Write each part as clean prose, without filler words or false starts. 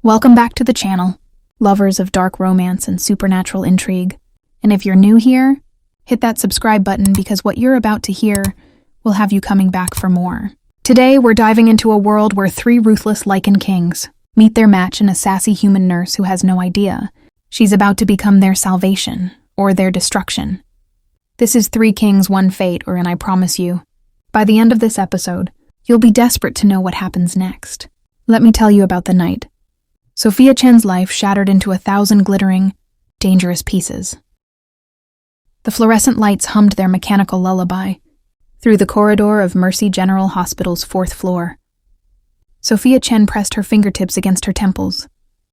Welcome back to the channel, lovers of dark romance and supernatural intrigue. And if you're new here, hit that subscribe button because what you're about to hear will have you coming back for more. Today, we're diving into a world where three ruthless Lycan Kings meet their match in a sassy human nurse who has no idea she's about to become their salvation or their destruction. This is Three Kings, One Fate, and I promise you, by the end of this episode, you'll be desperate to know what happens next. Let me tell you about the night. Sophia Chen's life shattered into 1,000 glittering, dangerous pieces. The fluorescent lights hummed their mechanical lullaby through the corridor of Mercy General Hospital's 4th floor. Sophia Chen pressed her fingertips against her temples,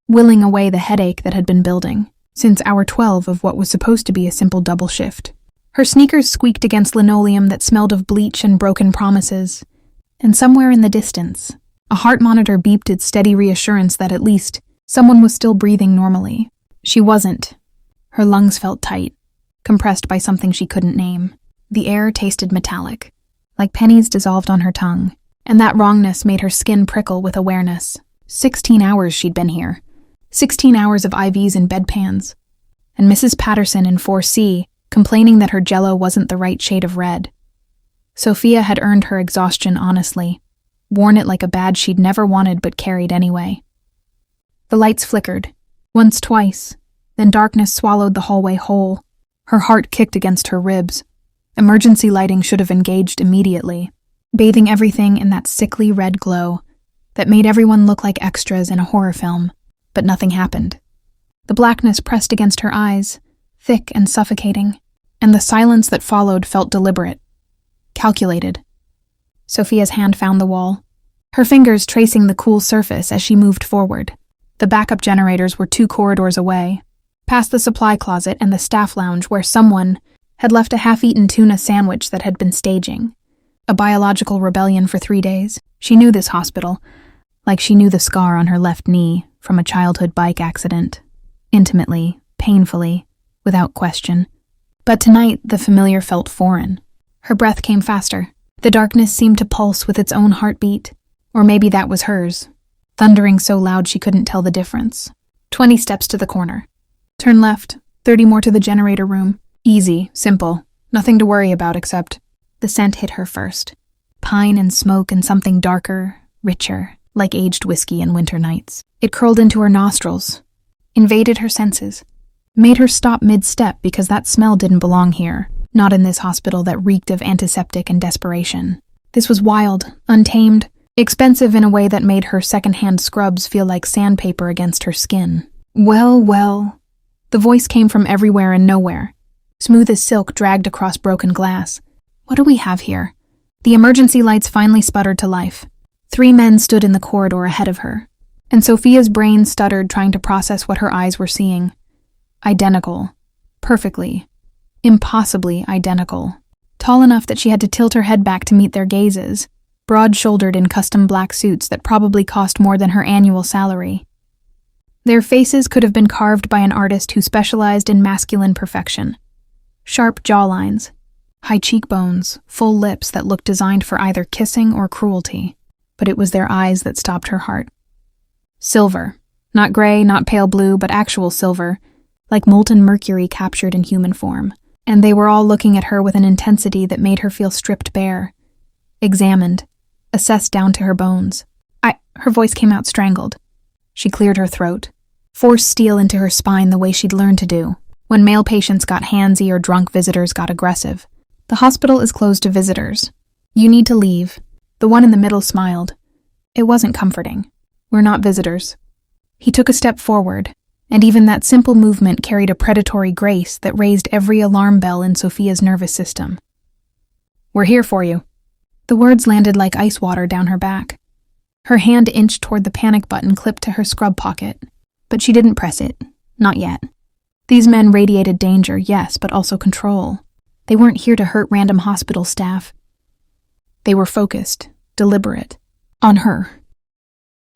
willing away the headache that had been building since hour 12 of what was supposed to be a simple double shift. Her sneakers squeaked against linoleum that smelled of bleach and broken promises, and somewhere in the distance, a heart monitor beeped its steady reassurance that at least someone was still breathing normally. She wasn't. Her lungs felt tight, compressed by something she couldn't name. The air tasted metallic, like pennies dissolved on her tongue, and that wrongness made her skin prickle with awareness. 16 hours she'd been here. 16 hours of IVs and bedpans. And Mrs. Patterson in 4C complaining that her jello wasn't the right shade of red. Sophia had earned her exhaustion honestly, worn it like a badge she'd never wanted but carried anyway. The lights flickered, once, twice, then darkness swallowed the hallway whole. Her heart kicked against her ribs. Emergency lighting should have engaged immediately, bathing everything in that sickly red glow that made everyone look like extras in a horror film, but nothing happened. The blackness pressed against her eyes, thick and suffocating, and the silence that followed felt deliberate, calculated. Sophia's hand found the wall, her fingers tracing the cool surface as she moved forward. The backup generators were 2 corridors away, past the supply closet and the staff lounge where someone had left a half-eaten tuna sandwich that had been staging. A biological rebellion for 3 days. She knew this hospital, like she knew the scar on her left knee from a childhood bike accident. Intimately, painfully, without question. But tonight, the familiar felt foreign. Her breath came faster. The darkness seemed to pulse with its own heartbeat. Or maybe that was hers, thundering so loud she couldn't tell the difference. 20 steps to the corner. Turn left, 30 more to the generator room. Easy, simple, nothing to worry about except the scent hit her first. Pine and smoke and something darker, richer, like aged whiskey in winter nights. It curled into her nostrils, invaded her senses, made her stop mid-step because that smell didn't belong here, not in this hospital that reeked of antiseptic and desperation. This was wild, untamed, expensive in a way that made her second-hand scrubs feel like sandpaper against her skin. Well. The voice came from everywhere and nowhere, smooth as silk dragged across broken glass. What do we have here? The emergency lights finally sputtered to life. 3 men stood in the corridor ahead of her, and Sophia's brain stuttered trying to process what her eyes were seeing. Identical. Perfectly. Impossibly identical. Tall enough that she had to tilt her head back to meet their gazes, broad-shouldered in custom black suits that probably cost more than her annual salary. Their faces could have been carved by an artist who specialized in masculine perfection. Sharp jawlines, high cheekbones, full lips that looked designed for either kissing or cruelty, but it was their eyes that stopped her heart. Silver. Not gray, not pale blue, but actual silver, like molten mercury captured in human form. And they were all looking at her with an intensity that made her feel stripped bare, examined, assessed down to her bones. Her voice came out strangled. She cleared her throat, forced steel into her spine the way she'd learned to do when male patients got handsy or drunk visitors got aggressive. The hospital is closed to visitors. You need to leave. The one in the middle smiled. It wasn't comforting. We're not visitors. He took a step forward, and even that simple movement carried a predatory grace that raised every alarm bell in Sophia's nervous system. We're here for you. The words landed like ice water down her back. Her hand inched toward the panic button clipped to her scrub pocket, but she didn't press it. Not yet. These men radiated danger, yes, but also control. They weren't here to hurt random hospital staff. They were focused, deliberate, on her.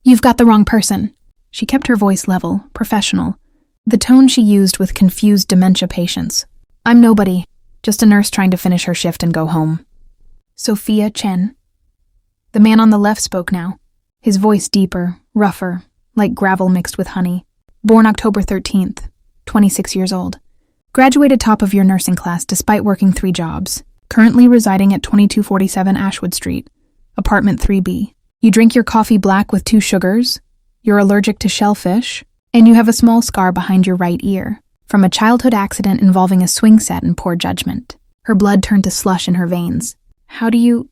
You've got the wrong person. She kept her voice level, professional, the tone she used with confused dementia patients. I'm nobody, just a nurse trying to finish her shift and go home. Sophia Chen. The man on the left spoke now, his voice deeper, rougher, like gravel mixed with honey. Born October 13th, 26 years old. Graduated top of your nursing class despite working 3 jobs. Currently residing at 2247 Ashwood Street, apartment 3B. You drink your coffee black with 2 sugars, you're allergic to shellfish, and you have a small scar behind your right ear from a childhood accident involving a swing set and poor judgment. Her blood turned to slush in her veins. How do you...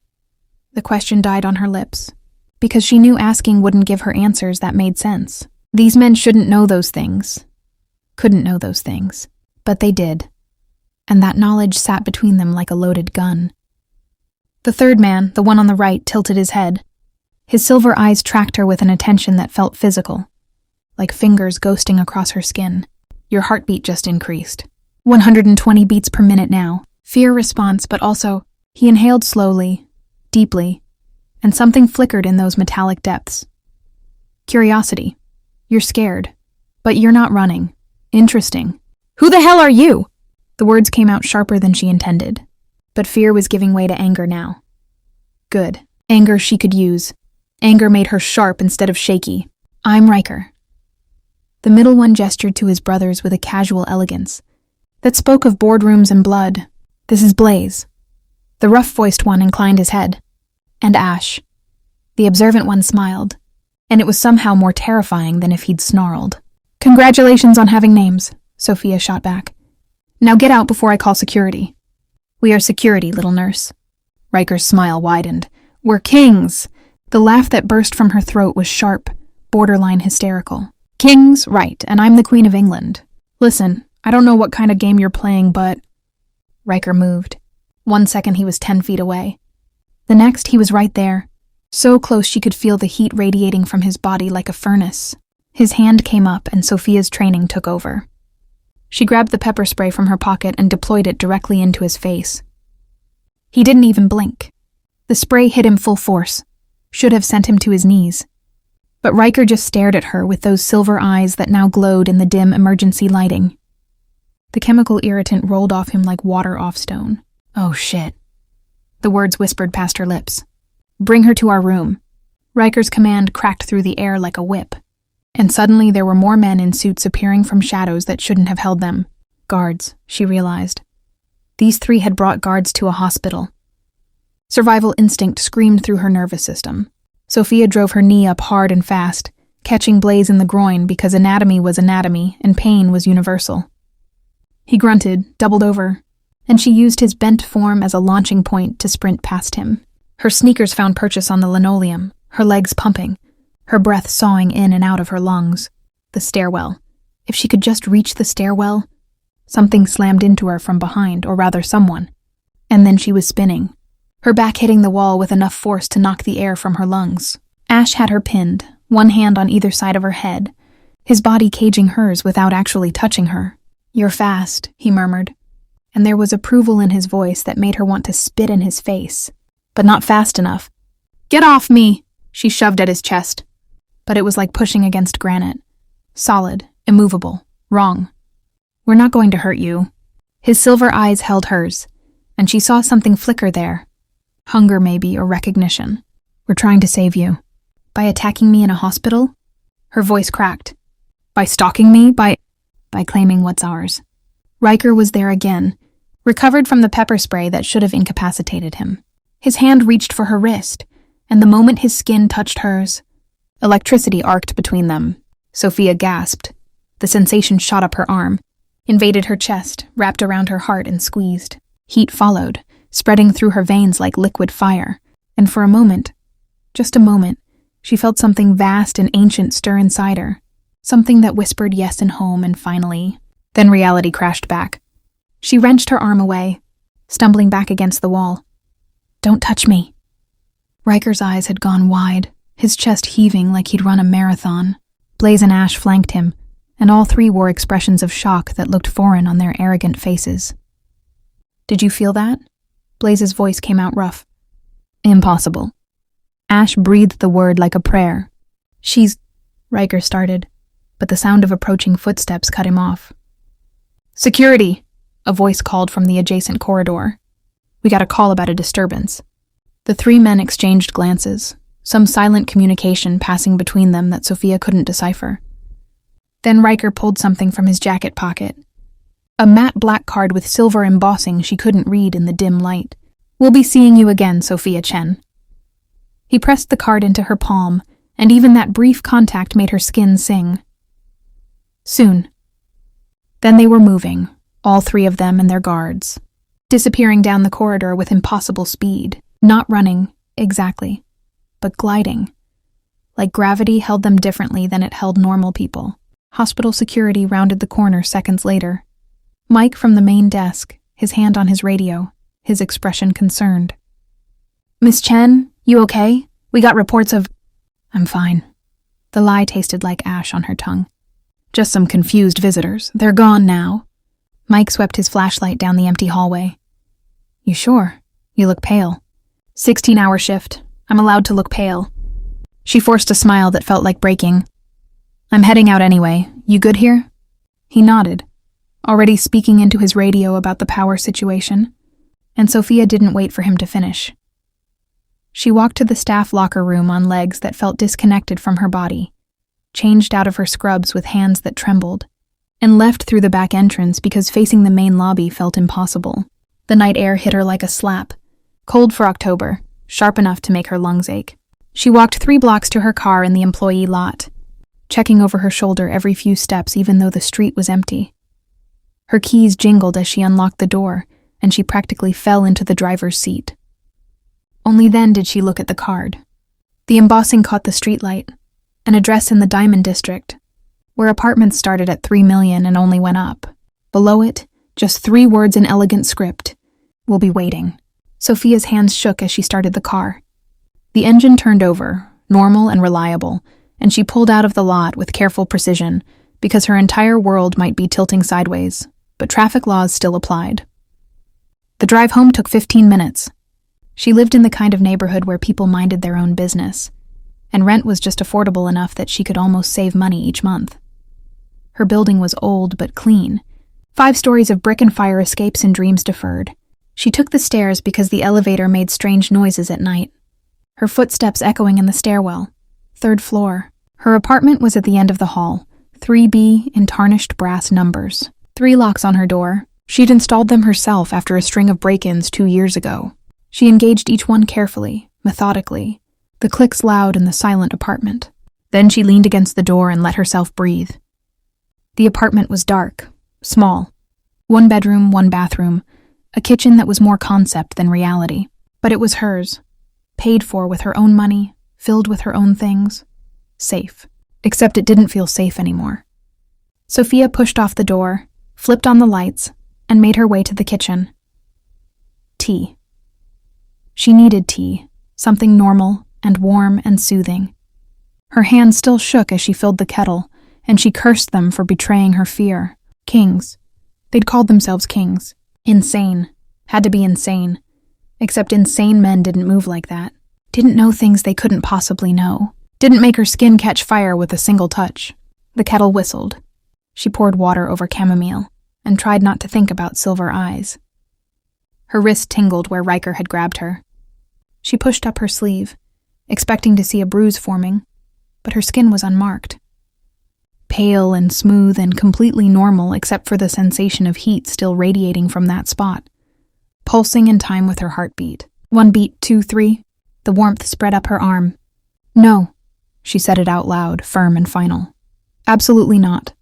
The question died on her lips, because she knew asking wouldn't give her answers that made sense. These men shouldn't know those things. Couldn't know those things. But they did. And that knowledge sat between them like a loaded gun. The third man, the one on the right, tilted his head. His silver eyes tracked her with an attention that felt physical, like fingers ghosting across her skin. Your heartbeat just increased. 120 beats per minute now. Fear response, but also, he inhaled slowly, deeply, and something flickered in those metallic depths. Curiosity. You're scared, but you're not running. Interesting. Who the hell are you? The words came out sharper than she intended, but fear was giving way to anger now. Good. Anger she could use. Anger made her sharp instead of shaky. I'm Ryker. The middle one gestured to his brothers with a casual elegance that spoke of boardrooms and blood. This is Blaze. The rough-voiced one inclined his head. And Ash. The observant one smiled, and it was somehow more terrifying than if he'd snarled. Congratulations on having names, Sophia shot back. Now get out before I call security. We are security, little nurse. Ryker's smile widened. We're kings. The laugh that burst from her throat was sharp, borderline hysterical. Kings, right, and I'm the Queen of England. Listen, I don't know what kind of game you're playing, but... Ryker moved. 1 second he was 10 feet away. The next he was right there, so close she could feel the heat radiating from his body like a furnace. His hand came up and Sophia's training took over. She grabbed the pepper spray from her pocket and deployed it directly into his face. He didn't even blink. The spray hit him full force, should have sent him to his knees. But Ryker just stared at her with those silver eyes that now glowed in the dim emergency lighting. The chemical irritant rolled off him like water off stone. Oh shit. The words whispered past her lips. Bring her to our room. Ryker's command cracked through the air like a whip. And suddenly there were more men in suits appearing from shadows that shouldn't have held them. Guards, she realized. These 3 had brought guards to a hospital. Survival instinct screamed through her nervous system. Sophia drove her knee up hard and fast, catching Blaze in the groin because anatomy was anatomy and pain was universal. He grunted, doubled over, and she used his bent form as a launching point to sprint past him. Her sneakers found purchase on the linoleum, her legs pumping, her breath sawing in and out of her lungs. The stairwell. If she could just reach the stairwell, something slammed into her from behind, or rather someone. And then she was spinning, her back hitting the wall with enough force to knock the air from her lungs. Ash had her pinned, one hand on either side of her head, his body caging hers without actually touching her. You're fast, he murmured, and there was approval in his voice that made her want to spit in his face. But not fast enough. Get off me, she shoved at his chest. But it was like pushing against granite. Solid, immovable, wrong. We're not going to hurt you. His silver eyes held hers, and she saw something flicker there. Hunger maybe, or recognition. We're trying to save you. By attacking me in a hospital? Her voice cracked. By stalking me? By claiming what's ours. Ryker was there again, recovered from the pepper spray that should have incapacitated him. His hand reached for her wrist, and the moment his skin touched hers, electricity arced between them. Sophia gasped. The sensation shot up her arm, invaded her chest, wrapped around her heart and squeezed. Heat followed, spreading through her veins like liquid fire, and for a moment, just a moment, she felt something vast and ancient stir inside her, something that whispered yes and home and finally... Then reality crashed back. She wrenched her arm away, stumbling back against the wall. Don't touch me. Ryker's eyes had gone wide, his chest heaving like he'd run a marathon. Blaze and Ash flanked him, and all 3 wore expressions of shock that looked foreign on their arrogant faces. Did you feel that? Blaze's voice came out rough. Impossible. Ash breathed the word like a prayer. She's... Ryker started, but the sound of approaching footsteps cut him off. Security! A voice called from the adjacent corridor. We got a call about a disturbance. The 3 men exchanged glances, some silent communication passing between them that Sophia couldn't decipher. Then Ryker pulled something from his jacket pocket. A matte black card with silver embossing she couldn't read in the dim light. "We'll be seeing you again, Sophia Chen." He pressed the card into her palm, and even that brief contact made her skin sing. Soon. Then they were moving, all three of them and their guards, disappearing down the corridor with impossible speed, not running, exactly, but gliding. Like gravity held them differently than it held normal people. Hospital security rounded the corner seconds later. Mike from the main desk, his hand on his radio, his expression concerned. "Miss Chen, you okay? We got reports of—" "I'm fine." The lie tasted like ash on her tongue. "Just some confused visitors. They're gone now." Mike swept his flashlight down the empty hallway. "You sure? You look pale." 16-hour shift. I'm allowed to look pale." She forced a smile that felt like breaking. "I'm heading out anyway. You good here?" He nodded, already speaking into his radio about the power situation, and Sophia didn't wait for him to finish. She walked to the staff locker room on legs that felt disconnected from her body, changed out of her scrubs with hands that trembled, and left through the back entrance because facing the main lobby felt impossible. The night air hit her like a slap, cold for October, sharp enough to make her lungs ache. She walked 3 blocks to her car in the employee lot, checking over her shoulder every few steps even though the street was empty. Her keys jingled as she unlocked the door, and she practically fell into the driver's seat. Only then did she look at the card. The embossing caught the streetlight, an address in the Diamond District, where apartments started at $3 million and only went up. Below it, just 3 words in elegant script: "We'll be waiting." Sophia's hands shook as she started the car. The engine turned over, normal and reliable, and she pulled out of the lot with careful precision because her entire world might be tilting sideways, but traffic laws still applied. The drive home took 15 minutes. She lived in the kind of neighborhood where people minded their own business, and rent was just affordable enough that she could almost save money each month. Her building was old but clean, 5 stories of brick and fire escapes and dreams deferred. She took the stairs because the elevator made strange noises at night, her footsteps echoing in the stairwell. 3rd floor. Her apartment was at the end of the hall, 3B in tarnished brass numbers. 3 locks on her door. She'd installed them herself after a string of break-ins 2 years ago. She engaged each one carefully, methodically, the clicks loud in the silent apartment. Then she leaned against the door and let herself breathe. The apartment was dark, small. 1 bedroom, 1 bathroom, a kitchen that was more concept than reality. But it was hers, paid for with her own money, filled with her own things. Safe. Except it didn't feel safe anymore. Sophia pushed off the door, flipped on the lights, and made her way to the kitchen. Tea. She needed tea, something normal and warm and soothing. Her hands still shook as she filled the kettle, and she cursed them for betraying her fear. Kings. They'd called themselves kings. Insane. Had to be insane. Except insane men didn't move like that. Didn't know things they couldn't possibly know. Didn't make her skin catch fire with a single touch. The kettle whistled. She poured water over chamomile and tried not to think about silver eyes. Her wrist tingled where Ryker had grabbed her. She pushed up her sleeve, expecting to see a bruise forming, but her skin was unmarked. Pale and smooth and completely normal except for the sensation of heat still radiating from that spot, pulsing in time with her heartbeat. 1 beat, 2, 3. The warmth spread up her arm. "No," she said it out loud, firm and final. "Absolutely not."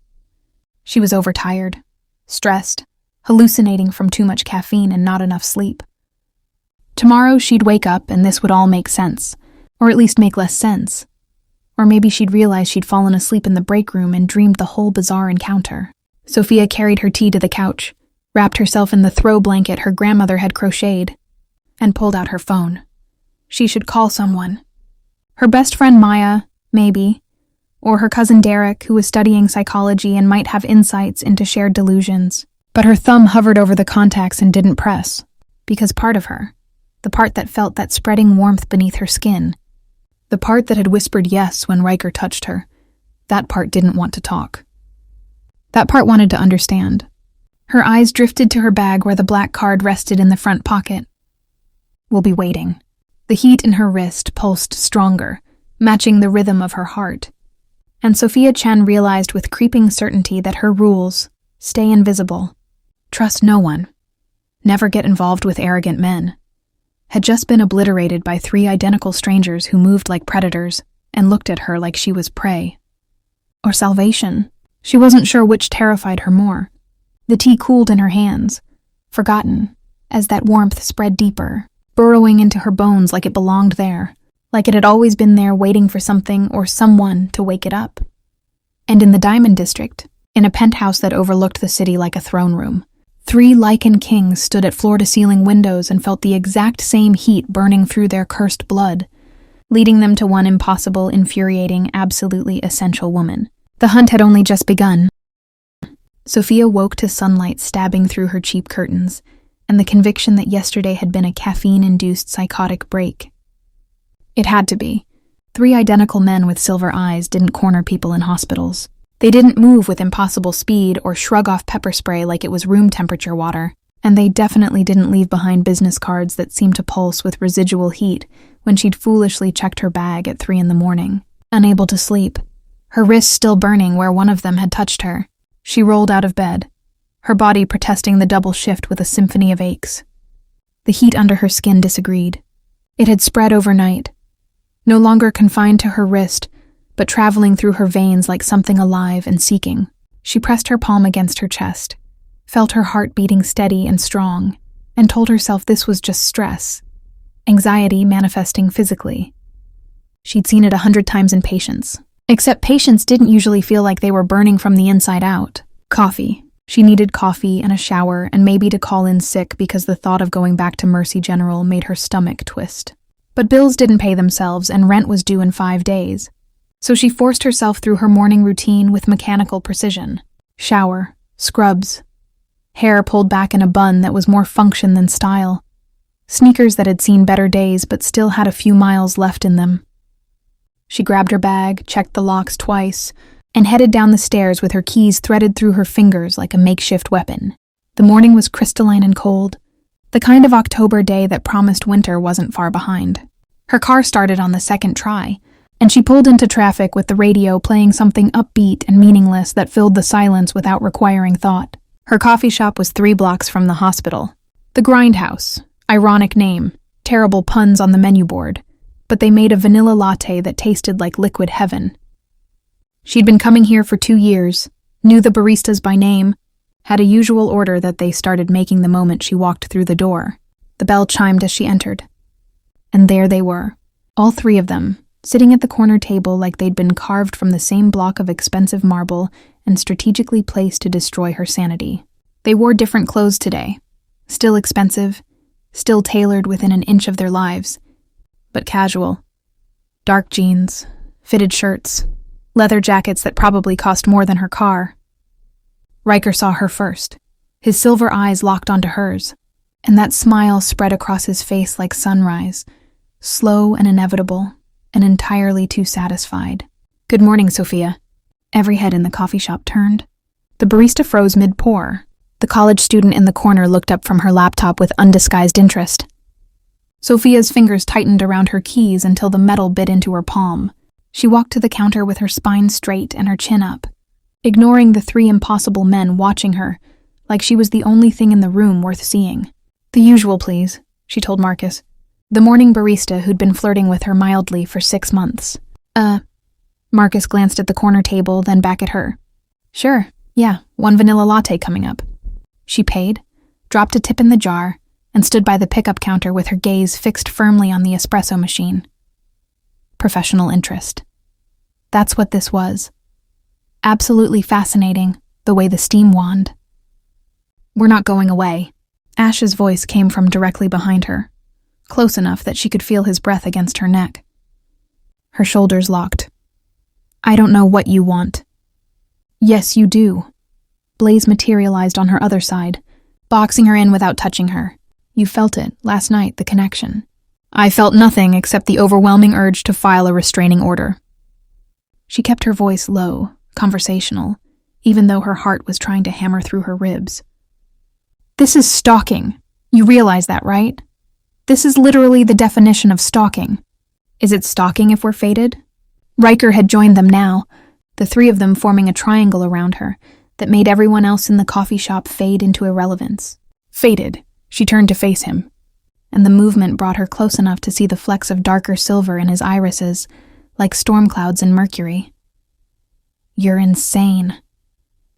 She was overtired, stressed, hallucinating from too much caffeine and not enough sleep. Tomorrow she'd wake up and this would all make sense, or at least make less sense. Or maybe she'd realize she'd fallen asleep in the break room and dreamed the whole bizarre encounter. Sophia carried her tea to the couch, wrapped herself in the throw blanket her grandmother had crocheted, and pulled out her phone. She should call someone. Her best friend Maya, maybe, or her cousin Derek, who was studying psychology and might have insights into shared delusions. But her thumb hovered over the contacts and didn't press, because part of her, the part that felt that spreading warmth beneath her skin, the part that had whispered yes when Ryker touched her, that part didn't want to talk. That part wanted to understand. Her eyes drifted to her bag where the black card rested in the front pocket. "We'll be waiting." The The heat in her wrist pulsed stronger, matching the rhythm of her heart. And Sophia Chen realized with creeping certainty that her rules, stay invisible, trust no one, never get involved with arrogant men, had just been obliterated by 3 identical strangers who moved like predators and looked at her like she was prey. Or salvation. She wasn't sure which terrified her more. The tea cooled in her hands, forgotten, as that warmth spread deeper, burrowing into her bones like it belonged there, like it had always been there waiting for something or someone to wake it up. And in the Diamond District, in a penthouse that overlooked the city like a throne room, 3 Lycan Kings stood at floor-to-ceiling windows and felt the exact same heat burning through their cursed blood, leading them to one impossible, infuriating, absolutely essential woman. The hunt had only just begun. Sophia woke to sunlight stabbing through her cheap curtains, and the conviction that yesterday had been a caffeine-induced psychotic break. It had to be. 3 identical men with silver eyes didn't corner people in hospitals. They didn't move with impossible speed or shrug off pepper spray like it was room temperature water, and they definitely didn't leave behind business cards that seemed to pulse with residual heat when she'd foolishly checked her bag at 3 a.m, unable to sleep, her wrist still burning where one of them had touched her. She rolled out of bed, her body protesting the double shift with a symphony of aches. The heat under her skin disagreed. It had spread overnight, no longer confined to her wrist, but traveling through her veins like something alive and seeking. She pressed her palm against her chest, felt her heart beating steady and strong, and told herself this was just stress, anxiety manifesting physically. She'd seen it 100 times in patients, except patients didn't usually feel like they were burning from the inside out. Coffee. She needed coffee and a shower and maybe to call in sick because the thought of going back to Mercy General made her stomach twist. But bills didn't pay themselves and rent was due in 5 days. So she forced herself through her morning routine with mechanical precision. Shower, scrubs, hair pulled back in a bun that was more function than style, sneakers that had seen better days but still had a few miles left in them. She grabbed her bag, checked the locks twice, and headed down the stairs with her keys threaded through her fingers like a makeshift weapon. The morning was crystalline and cold, the kind of October day that promised winter wasn't far behind. Her car started on the second try, and she pulled into traffic with the radio playing something upbeat and meaningless that filled the silence without requiring thought. Her coffee shop was 3 blocks from the hospital. The Grindhouse, ironic name, terrible puns on the menu board, but they made a vanilla latte that tasted like liquid heaven. She'd been coming here for 2 years, knew the baristas by name, had a usual order that they started making the moment she walked through the door. The bell chimed as she entered. And there they were, all 3 of them, sitting at the corner table like they'd been carved from the same block of expensive marble and strategically placed to destroy her sanity. They wore different clothes today, still expensive, still tailored within an inch of their lives, but casual. Dark jeans, fitted shirts, leather jackets that probably cost more than her car. Ryker saw her first, his silver eyes locked onto hers, and that smile spread across his face like sunrise, slow and inevitable, and entirely too satisfied. "Good morning, Sophia." Every head in the coffee shop turned. The barista froze mid-pour. The college student in the corner looked up from her laptop with undisguised interest. Sophia's fingers tightened around her keys until the metal bit into her palm. She walked to the counter with her spine straight and her chin up, ignoring the 3 impossible men watching her, like she was the only thing in the room worth seeing. "The usual, please," she told Marcus, the morning barista who'd been flirting with her mildly for 6 months. Marcus glanced at the corner table, then back at her. "Sure, yeah, 1 vanilla latte coming up." She paid, dropped a tip in the jar, and stood by the pickup counter with her gaze fixed firmly on the espresso machine. Professional interest. That's what this was. Absolutely fascinating, the way the steam wand. "We're not going away." Ash's voice came from directly behind her, close enough that she could feel his breath against her neck. Her shoulders locked. "I don't know what you want." "Yes, you do." Blaze materialized on her other side, boxing her in without touching her. "You felt it, last night, the connection." "I felt nothing except the overwhelming urge to file a restraining order." She kept her voice low, conversational, even though her heart was trying to hammer through her ribs. "This is stalking. You realize that, right?" This is literally the definition of stalking. Is it stalking if we're fated? Ryker had joined them now, the three of them forming a triangle around her that made everyone else in the coffee shop fade into irrelevance. Fated, she turned to face him, and the movement brought her close enough to see the flecks of darker silver in his irises, like storm clouds in Mercury. You're insane.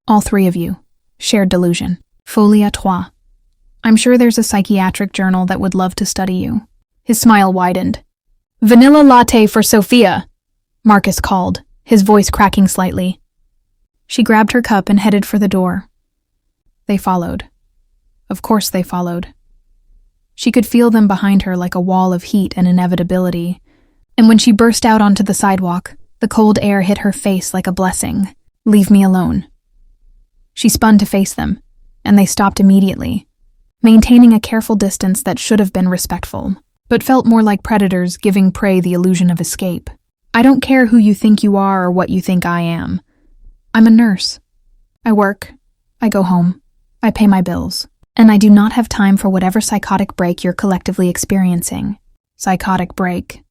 All three of you. Shared delusion. Folie à trois. I'm sure there's a psychiatric journal that would love to study you. His smile widened. Vanilla latte for Sophia, Marcus called, his voice cracking slightly. She grabbed her cup and headed for the door. They followed. Of course they followed. She could feel them behind her like a wall of heat and inevitability, and when she burst out onto the sidewalk, the cold air hit her face like a blessing. Leave me alone. She spun to face them, and they stopped immediately, maintaining a careful distance that should have been respectful, but felt more like predators giving prey the illusion of escape. I don't care who you think you are or what you think I am. I'm a nurse. I work. I go home. I pay my bills. And I do not have time for whatever psychotic break you're collectively experiencing. Psychotic break.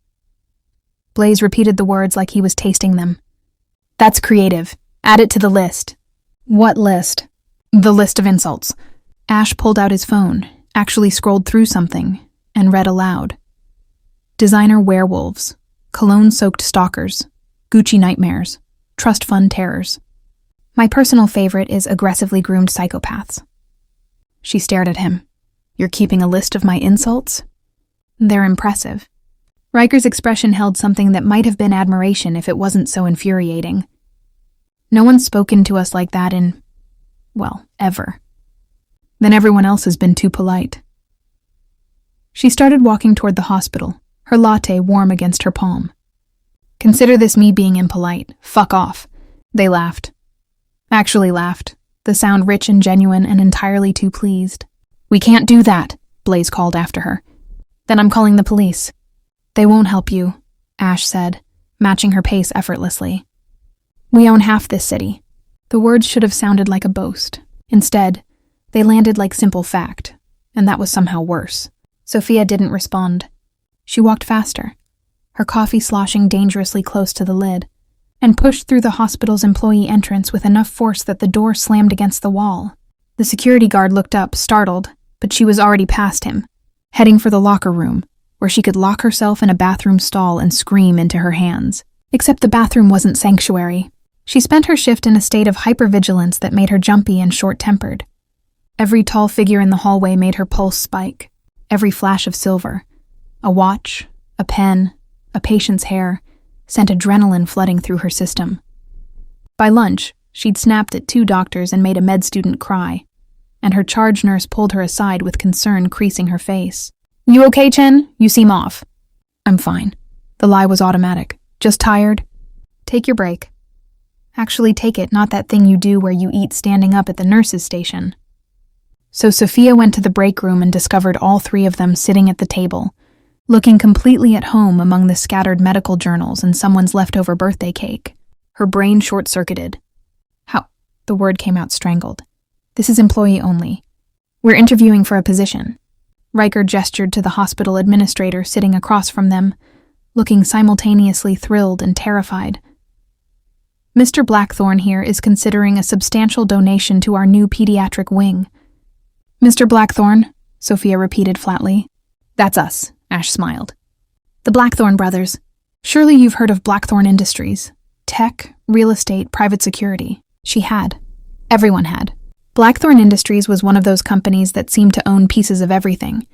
Blaze repeated the words like he was tasting them. That's creative. Add it to the list. What list? The list of insults. Ash pulled out his phone, actually scrolled through something, and read aloud. Designer werewolves, cologne-soaked stalkers, Gucci nightmares, trust fund terrors. My personal favorite is aggressively groomed psychopaths. She stared at him. You're keeping a list of my insults? They're impressive. Ryker's expression held something that might have been admiration if it wasn't so infuriating. No one's spoken to us like that in, well, ever. Then everyone else has been too polite. She started walking toward the hospital, her latte warm against her palm. Consider this me being impolite. Fuck off. They laughed. Actually laughed, the sound rich and genuine and entirely too pleased. We can't do that, Blaze called after her. Then I'm calling the police. They won't help you, Ash said, matching her pace effortlessly. We own half this city. The words should have sounded like a boast. Instead, they landed like simple fact, and that was somehow worse. Sophia didn't respond. She walked faster, her coffee sloshing dangerously close to the lid, and pushed through the hospital's employee entrance with enough force that the door slammed against the wall. The security guard looked up, startled, but she was already past him, heading for the locker room, where she could lock herself in a bathroom stall and scream into her hands. Except the bathroom wasn't sanctuary. She spent her shift in a state of hypervigilance that made her jumpy and short-tempered. Every tall figure in the hallway made her pulse spike. Every flash of silver, a watch, a pen, a patient's hair, sent adrenaline flooding through her system. By lunch, she'd snapped at 2 doctors and made a med student cry, and her charge nurse pulled her aside with concern creasing her face. You okay, Chen? You seem off. I'm fine. The lie was automatic. Just tired? Take your break. Actually take it, not that thing you do where you eat standing up at the nurse's station. So Sophia went to the break room and discovered all 3 of them sitting at the table, looking completely at home among the scattered medical journals and someone's leftover birthday cake. Her brain short-circuited. How? The word came out strangled. This is employee only. We're interviewing for a position. Ryker gestured to the hospital administrator sitting across from them, looking simultaneously thrilled and terrified. Mr. Blackthorn here is considering a substantial donation to our new pediatric wing. Mr. Blackthorn, Sophia repeated flatly. That's us, Ash smiled. The Blackthorn brothers. Surely you've heard of Blackthorn Industries. Tech, real estate, private security. She had. Everyone had. Blackthorn Industries was one of those companies that seemed to own pieces of everything,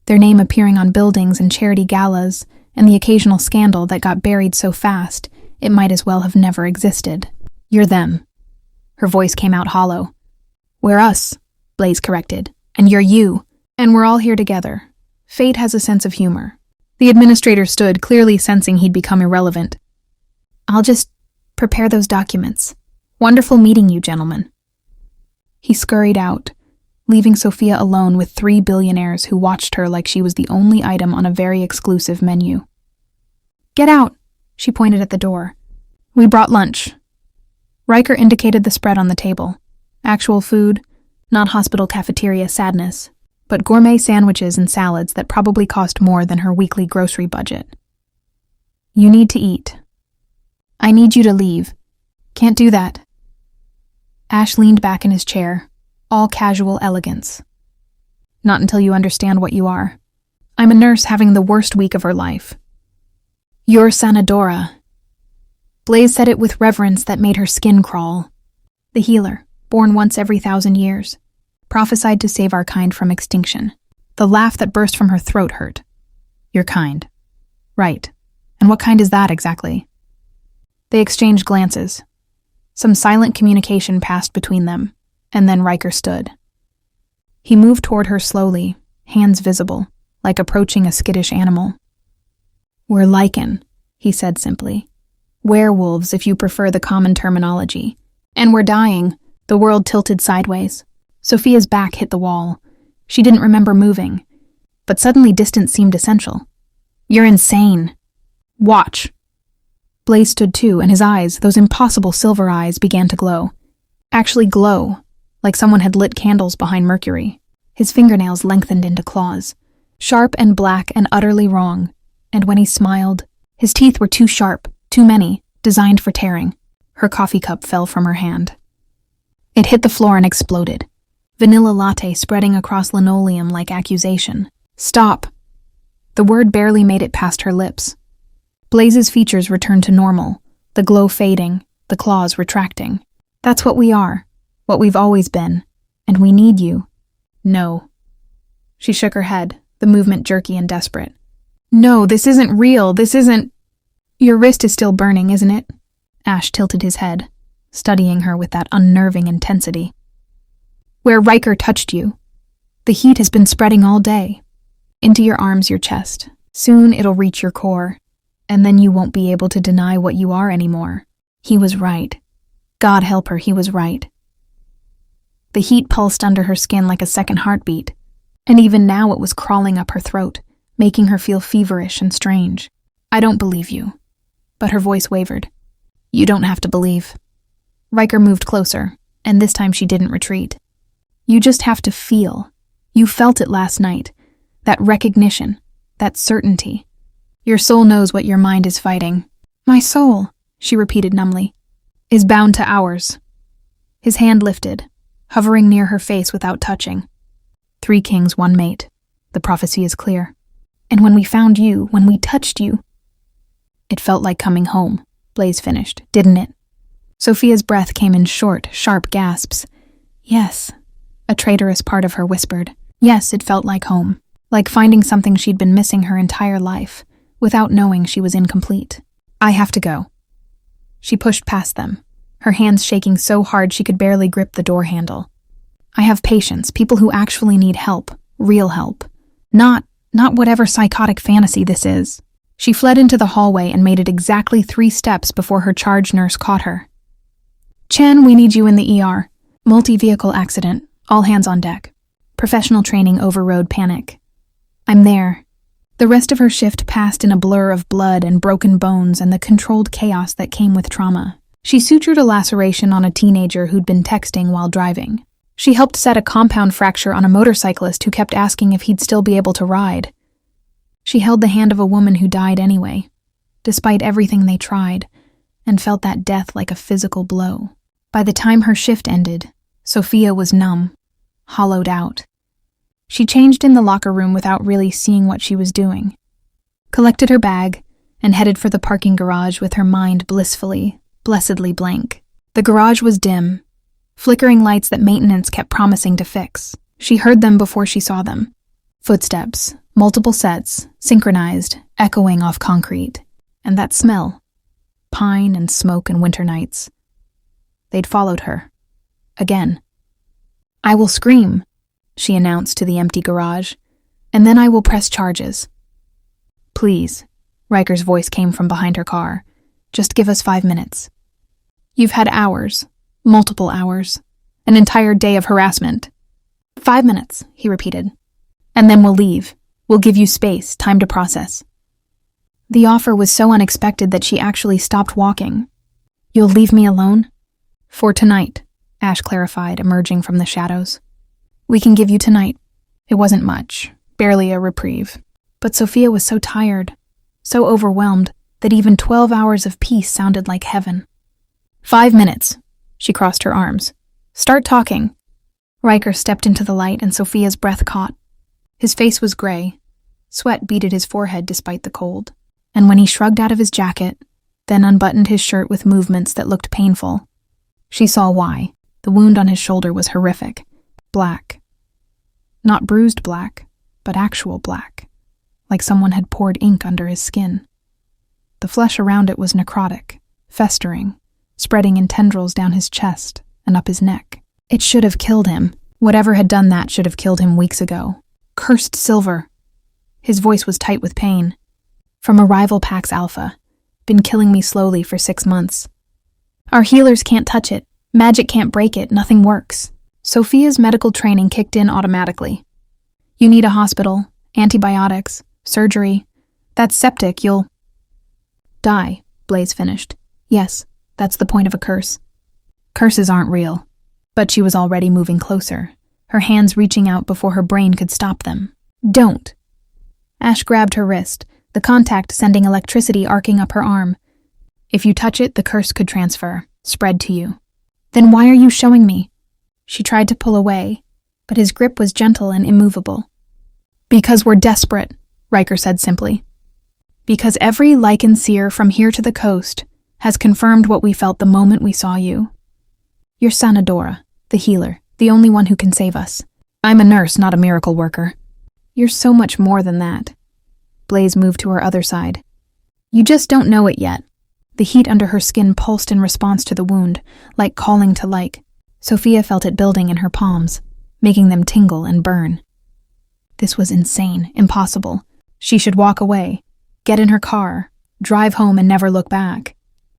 their name appearing on buildings and charity galas, and the occasional scandal that got buried so fast it might as well have never existed. You're them. Her voice came out hollow. We're us, Blaze corrected, and you're you, and we're all here together. Fate has a sense of humor. The administrator stood, clearly sensing he'd become irrelevant. I'll just prepare those documents. Wonderful meeting you, gentlemen. He scurried out, leaving Sophia alone with 3 billionaires who watched her like she was the only item on a very exclusive menu. Get out, she pointed at the door. We brought lunch. Ryker indicated the spread on the table. Actual food, not hospital cafeteria sadness. but gourmet sandwiches and salads that probably cost more than her weekly grocery budget. You need to eat. I need you to leave. Can't do that. Ash leaned back in his chair, all casual elegance. Not until you understand what you are. I'm a nurse having the worst week of her life. You're Sanadora. Blaze said it with reverence that made her skin crawl. The healer, born once every 1,000 years, prophesied to save our kind from extinction. The laugh that burst from her throat hurt. Your kind. Right. And what kind is that exactly? They exchanged glances. Some silent communication passed between them, and then Ryker stood. He moved toward her slowly, hands visible, like approaching a skittish animal. We're Lycan, he said simply. Werewolves, if you prefer the common terminology. And we're dying. The world tilted sideways. Sophia's back hit the wall. She didn't remember moving, but suddenly distance seemed essential. You're insane. Watch. Blaze stood too, and his eyes, those impossible silver eyes, began to glow. Actually glow, like someone had lit candles behind Mercury. His fingernails lengthened into claws. Sharp and black and utterly wrong. And when he smiled, his teeth were too sharp, too many, designed for tearing. Her coffee cup fell from her hand. It hit the floor and exploded. Vanilla latte spreading across linoleum like accusation. Stop. The word barely made it past her lips. Blaze's features returned to normal, the glow fading, the claws retracting. That's what we are, what we've always been, and we need you. No. She shook her head, the movement jerky and desperate. No, this isn't real, this isn't... Your wrist is still burning, isn't it? Ash tilted his head, studying her with that unnerving intensity. Where Ryker touched you. The heat has been spreading all day. Into your arms, your chest. Soon it'll reach your core, and then you won't be able to deny what you are anymore. He was right. God help her, he was right. The heat pulsed under her skin like a second heartbeat, and even now it was crawling up her throat, making her feel feverish and strange. I don't believe you. But her voice wavered. You don't have to believe. Ryker moved closer, and this time she didn't retreat. You just have to feel. You felt it last night. That recognition, that certainty. Your soul knows what your mind is fighting. My soul, she repeated numbly, is bound to ours. His hand lifted, hovering near her face without touching. 3 kings, 1 mate. The prophecy is clear. And when we found you, when we touched you... It felt like coming home, Blaze finished, didn't it? Sophia's breath came in short, sharp gasps. Yes, a traitorous part of her whispered. Yes, it felt like home, like finding something she'd been missing her entire life, without knowing she was incomplete. I have to go. She pushed past them, her hands shaking so hard she could barely grip the door handle. I have patients, people who actually need help, real help. Not whatever psychotic fantasy this is. She fled into the hallway and made it exactly 3 steps before her charge nurse caught her. Chen, we need you in the ER. Multi-vehicle accident. All hands on deck. Professional training overrode panic. I'm there. The rest of her shift passed in a blur of blood and broken bones and the controlled chaos that came with trauma. She sutured a laceration on a teenager who'd been texting while driving. She helped set a compound fracture on a motorcyclist who kept asking if he'd still be able to ride. She held the hand of a woman who died anyway, despite everything they tried, and felt that death like a physical blow. By the time her shift ended, Sophia was numb, hollowed out. She changed in the locker room without really seeing what she was doing, collected her bag, and headed for the parking garage with her mind blessedly blank. The garage was dim, flickering lights that maintenance kept promising to fix. She heard them before she saw them. Footsteps, multiple sets, synchronized, echoing off concrete. And that smell. Pine and smoke and winter nights. They'd followed her. Again. I will scream, she announced to the empty garage, and then I will press charges. Please, Ryker's voice came from behind her car. Just give us 5 minutes. You've had hours, multiple hours, an entire day of harassment. 5 minutes, he repeated. And then we'll leave. We'll give you space, time to process. The offer was so unexpected that she actually stopped walking. You'll leave me alone? For tonight, Ash clarified, emerging from the shadows. We can give you tonight. It wasn't much, barely a reprieve. But Sophia was so tired, so overwhelmed, that even 12 hours of peace sounded like heaven. 5 minutes. She crossed her arms. Start talking. Ryker stepped into the light and Sophia's breath caught. His face was gray. Sweat beaded his forehead despite the cold. And when he shrugged out of his jacket, then unbuttoned his shirt with movements that looked painful, she saw why. The wound on his shoulder was horrific. Black. Not bruised black, but actual black. Like someone had poured ink under his skin. The flesh around it was necrotic, festering, spreading in tendrils down his chest and up his neck. It should have killed him. Whatever had done that should have killed him weeks ago. Cursed silver. His voice was tight with pain. From a rival Pax Alpha. Been killing me slowly for 6 months. Our healers can't touch it. Magic can't break it. Nothing works. Sophia's medical training kicked in automatically. You need a hospital, antibiotics, surgery. That's septic, you'll die, Blaze finished. Yes, that's the point of a curse. Curses aren't real. But she was already moving closer, her hands reaching out before her brain could stop them. Don't. Ash grabbed her wrist, the contact sending electricity arcing up her arm. If you touch it, the curse could transfer, spread to you. Then why are you showing me? She tried to pull away, but his grip was gentle and immovable. Because we're desperate, Ryker said simply. Because every Lycan seer from here to the coast has confirmed what we felt the moment we saw you. You're Sanadora, the healer, the only one who can save us. I'm a nurse, not a miracle worker. You're so much more than that. Blaze moved to her other side. You just don't know it yet. The heat under her skin pulsed in response to the wound, like calling to like. Sophia felt it building in her palms, making them tingle and burn. This was insane, impossible. She should walk away, get in her car, drive home and never look back.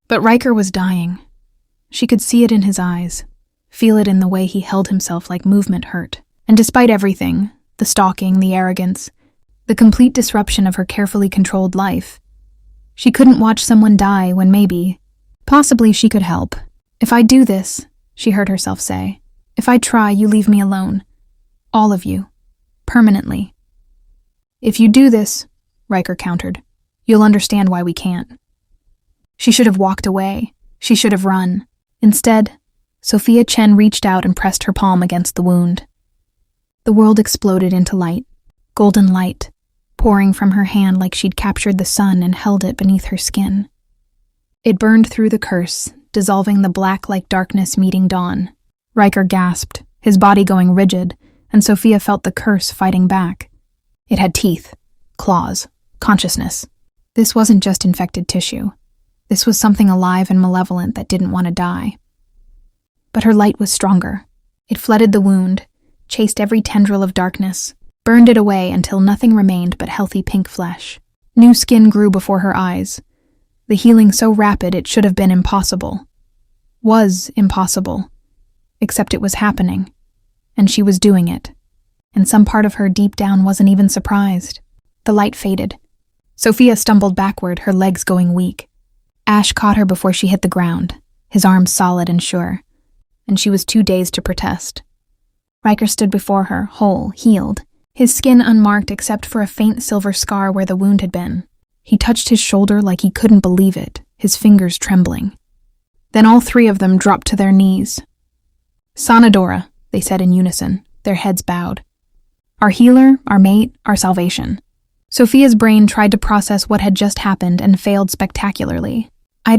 But Ryker was dying. She could see it in his eyes, feel it in the way he held himself like movement hurt. And despite everything, the stalking, the arrogance, the complete disruption of her carefully controlled life, she couldn't watch someone die when possibly she could help. If I do this, she heard herself say, if I try, you leave me alone. All of you. Permanently. If you do this, Ryker countered, you'll understand why we can't. She should have walked away. She should have run. Instead, Sophia Chen reached out and pressed her palm against the wound. The world exploded into light, golden light, pouring from her hand like she'd captured the sun and held it beneath her skin. It burned through the curse, dissolving the black like darkness meeting dawn. Ryker gasped, his body going rigid, and Sophia felt the curse fighting back. It had teeth, claws, consciousness. This wasn't just infected tissue. This was something alive and malevolent that didn't want to die. But her light was stronger. It flooded the wound, chased every tendril of darkness, burned it away until nothing remained but healthy pink flesh. New skin grew before her eyes. The healing so rapid it should have been impossible. Was impossible. Except it was happening. And she was doing it. And some part of her deep down wasn't even surprised. The light faded. Sophia stumbled backward, her legs going weak. Ash caught her before she hit the ground, his arms solid and sure, and she was too dazed to protest. Ryker stood before her, whole, healed, his skin unmarked except for a faint silver scar where the wound had been. He touched his shoulder like he couldn't believe it, his fingers trembling. Then all three of them dropped to their knees. Sanadora, they said in unison, their heads bowed. Our healer, our mate, our salvation. Sophia's brain tried to process what had just happened and failed spectacularly. I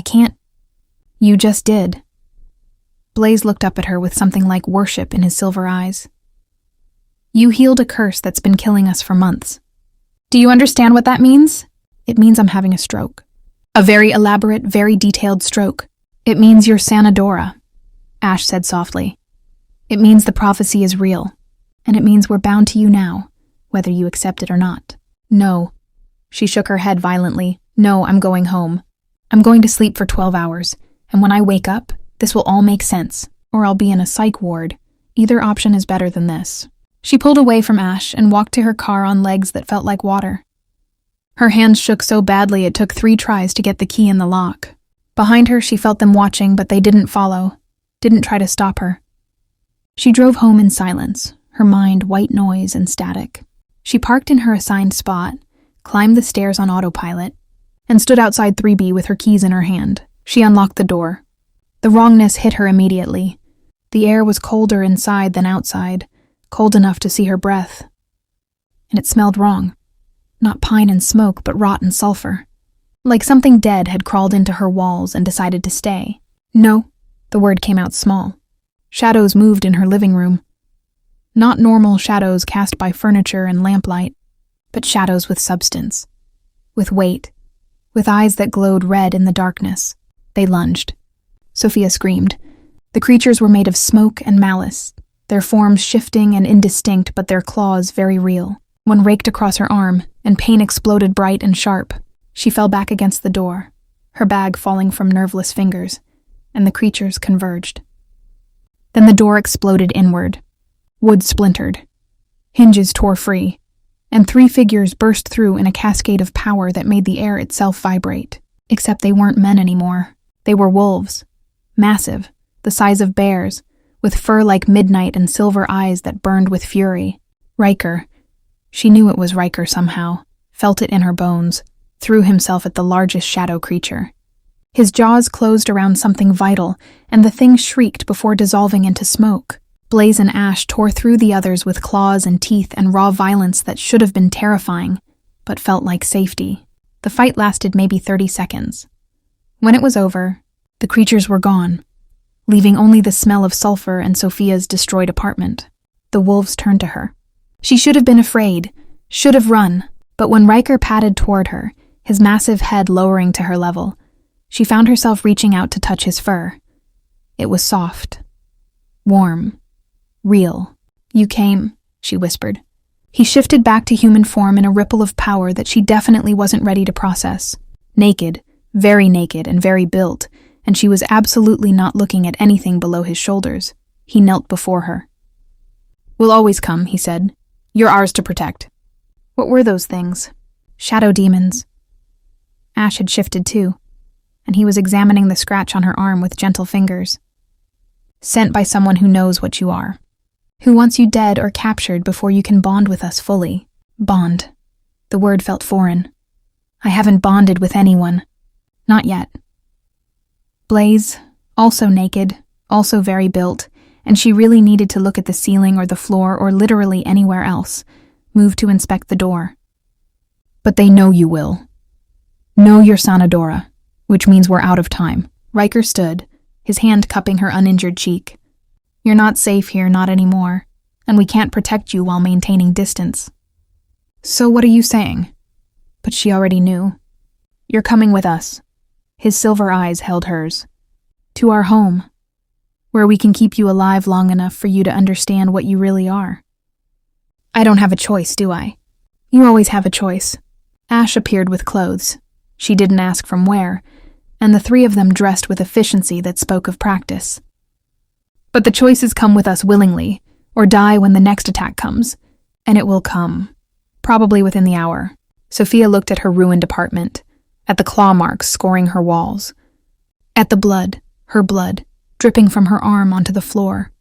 can't. You just did. Blaze looked up at her with something like worship in his silver eyes. You healed a curse that's been killing us for months. Do you understand what that means? It means I'm having a stroke. A very elaborate, very detailed stroke. It means you're Sanadora, Ash said softly. It means the prophecy is real, and it means we're bound to you now, whether you accept it or not. No. She shook her head violently. No, I'm going home. I'm going to sleep for 12 hours, and when I wake up, this will all make sense, or I'll be in a psych ward. Either option is better than this. She pulled away from Ash and walked to her car on legs that felt like water. Her hands shook so badly it took 3 tries to get the key in the lock. Behind her, she felt them watching, but they didn't follow, didn't try to stop her. She drove home in silence, her mind white noise and static. She parked in her assigned spot, climbed the stairs on autopilot, and stood outside 3B with her keys in her hand. She unlocked the door. The wrongness hit her immediately. The air was colder inside than outside, cold enough to see her breath. And it smelled wrong. Not pine and smoke, but rot and sulfur. Like something dead had crawled into her walls and decided to stay. No, the word came out small. Shadows moved in her living room. Not normal shadows cast by furniture and lamplight, but shadows with substance, with weight, with eyes that glowed red in the darkness. They lunged. Sophia screamed. The creatures were made of smoke and malice, their forms shifting and indistinct, but their claws very real. One raked across her arm, and pain exploded bright and sharp. She fell back against the door, her bag falling from nerveless fingers, and the creatures converged. Then the door exploded inward. Wood splintered. Hinges tore free, and 3 figures burst through in a cascade of power that made the air itself vibrate. Except they weren't men anymore. They were wolves. Massive, the size of bears, with fur like midnight and silver eyes that burned with fury. Ryker. She knew it was Ryker somehow, felt it in her bones, threw himself at the largest shadow creature. His jaws closed around something vital, and the thing shrieked before dissolving into smoke. Blaze and ash tore through the others with claws and teeth and raw violence that should have been terrifying, but felt like safety. The fight lasted maybe 30 seconds. When it was over, the creatures were gone, leaving only the smell of sulfur and Sophia's destroyed apartment. The wolves turned to her. She should have been afraid, should have run, but when Ryker padded toward her, his massive head lowering to her level, she found herself reaching out to touch his fur. It was soft, warm, real. "You came," she whispered. He shifted back to human form in a ripple of power that she definitely wasn't ready to process. Naked, very naked and very built, and she was absolutely not looking at anything below his shoulders. He knelt before her. "We'll always come," he said. "You're ours to protect." What were those things? Shadow demons. Ash had shifted too, and he was examining the scratch on her arm with gentle fingers. "Sent by someone who knows what you are. Who wants you dead or captured before you can bond with us fully." Bond. The word felt foreign. "I haven't bonded with anyone. Not yet." Blaze, also naked, also very built, and she really needed to look at the ceiling or the floor or literally anywhere else, moved to inspect the door. "But they know you will. Know you're Sanadora, which means we're out of time." Ryker stood, his hand cupping her uninjured cheek. "You're not safe here, not anymore, and we can't protect you while maintaining distance." "So what are you saying?" But she already knew. "You're coming with us." His silver eyes held hers. "To our home, where we can keep you alive long enough for you to understand what you really are." "I don't have a choice, do I?" "You always have a choice." Ash appeared with clothes. She didn't ask from where, and the 3 of them dressed with efficiency that spoke of practice. "But the choices come with us willingly, or die when the next attack comes. And it will come. Probably within the hour." Sophia looked at her ruined apartment, at the claw marks scoring her walls, at the blood, her blood, dripping from her arm onto the floor.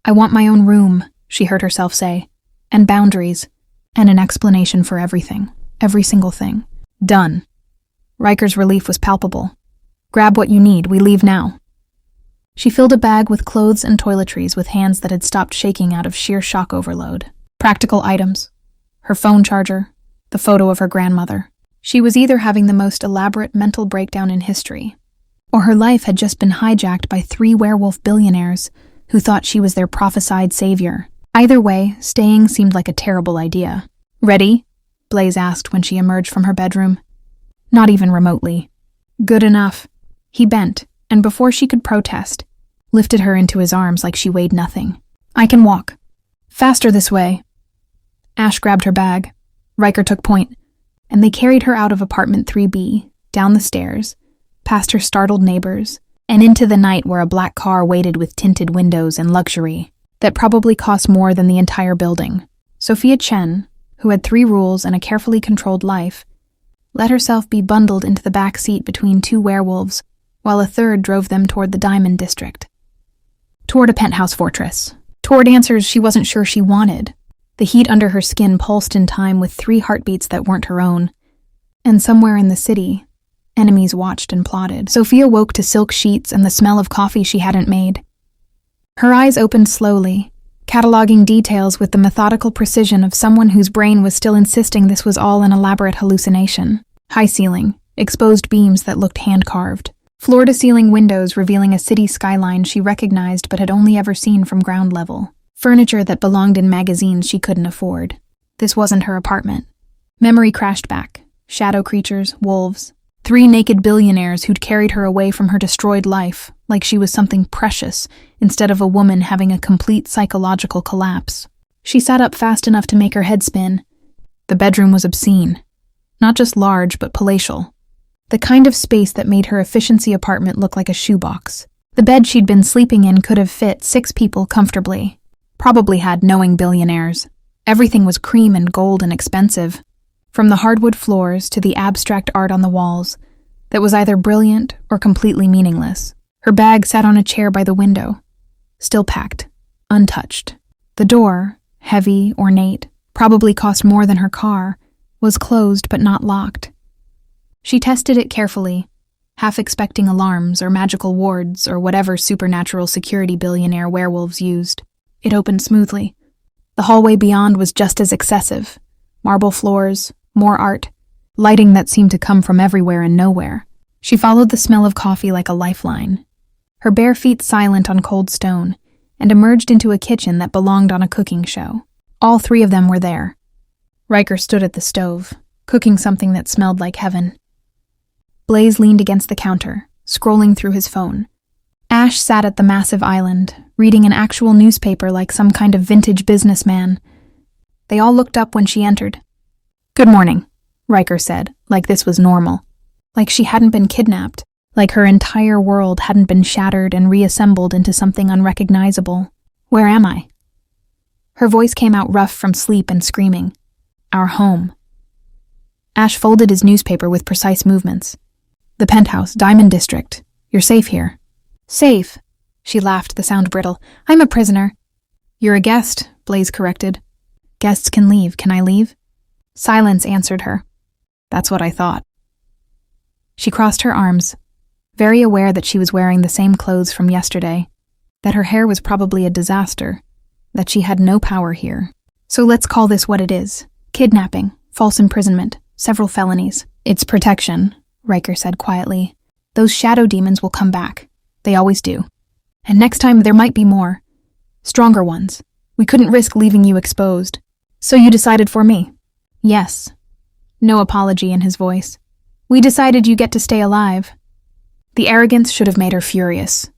"I want my own room," she heard herself say, "and boundaries, and an explanation for everything, every single thing." Done. Ryker's relief was palpable. "Grab what you need, we leave now." She filled a bag with clothes and toiletries with hands that had stopped shaking out of sheer shock overload. Practical items. Her phone charger, the photo of her grandmother. She was either having the most elaborate mental breakdown in history, or her life had just been hijacked by 3 werewolf billionaires who thought she was their prophesied savior. Either way, staying seemed like a terrible idea. "Ready?" Blaze asked when she emerged from her bedroom. Not even remotely. "Good enough." He bent, and before she could protest, lifted her into his arms like she weighed nothing. "I can walk. Faster this way." Ash grabbed her bag. Ryker took point, and they carried her out of apartment 3B, down the stairs, past her startled neighbors, and into the night where a black car waited with tinted windows and luxury that probably cost more than the entire building. Sophia Chen, who had 3 rules and a carefully controlled life, let herself be bundled into the back seat between 2 werewolves, while a third drove them toward the Diamond District. Toward a penthouse fortress, toward answers she wasn't sure she wanted. The heat under her skin pulsed in time with 3 heartbeats that weren't her own. And somewhere in the city, enemies watched and plotted. Sophia woke to silk sheets and the smell of coffee she hadn't made. Her eyes opened slowly, cataloging details with the methodical precision of someone whose brain was still insisting this was all an elaborate hallucination. High ceiling, exposed beams that looked hand-carved, floor-to-ceiling windows revealing a city skyline she recognized but had only ever seen from ground level. Furniture that belonged in magazines she couldn't afford. This wasn't her apartment. Memory crashed back. Shadow creatures, wolves, 3 naked billionaires who'd carried her away from her destroyed life, like she was something precious, instead of a woman having a complete psychological collapse. She sat up fast enough to make her head spin. The bedroom was obscene. Not just large, but palatial. The kind of space that made her efficiency apartment look like a shoebox. The bed she'd been sleeping in could have fit 6 people comfortably. Probably had knowing billionaires. Everything was cream and gold and expensive. From the hardwood floors to the abstract art on the walls, that was either brilliant or completely meaningless. Her bag sat on a chair by the window, still packed, untouched. The door, heavy, ornate, probably cost more than her car, was closed but not locked. She tested it carefully, half expecting alarms or magical wards or whatever supernatural security billionaire werewolves used. It opened smoothly. The hallway beyond was just as excessive. Marble floors, more art, lighting that seemed to come from everywhere and nowhere. She followed the smell of coffee like a lifeline, her bare feet silent on cold stone, and emerged into a kitchen that belonged on a cooking show. All 3 of them were there. Ryker stood at the stove, cooking something that smelled like heaven. Blaze leaned against the counter, scrolling through his phone. Ash sat at the massive island, reading an actual newspaper like some kind of vintage businessman. They all looked up when she entered. "Good morning," Ryker said, like this was normal. Like she hadn't been kidnapped. Like her entire world hadn't been shattered and reassembled into something unrecognizable. "Where am I?" Her voice came out rough from sleep and screaming. "Our home." Ash folded his newspaper with precise movements. "The penthouse, Diamond District. You're safe here." "Safe?" She laughed, the sound brittle. "I'm a prisoner." "You're a guest," Blaze corrected. "Guests can leave. Can I leave?" Silence answered her. "That's what I thought." She crossed her arms, very aware that she was wearing the same clothes from yesterday, that her hair was probably a disaster, that she had no power here. "So let's call this what it is. Kidnapping, false imprisonment, several felonies. It's protection," Ryker said quietly. "Those shadow demons will come back. They always do. And next time there might be more. Stronger ones. We couldn't risk leaving you exposed. So you decided for me?" "Yes." No apology in his voice. "We decided you get to stay alive." The arrogance should have made her furious.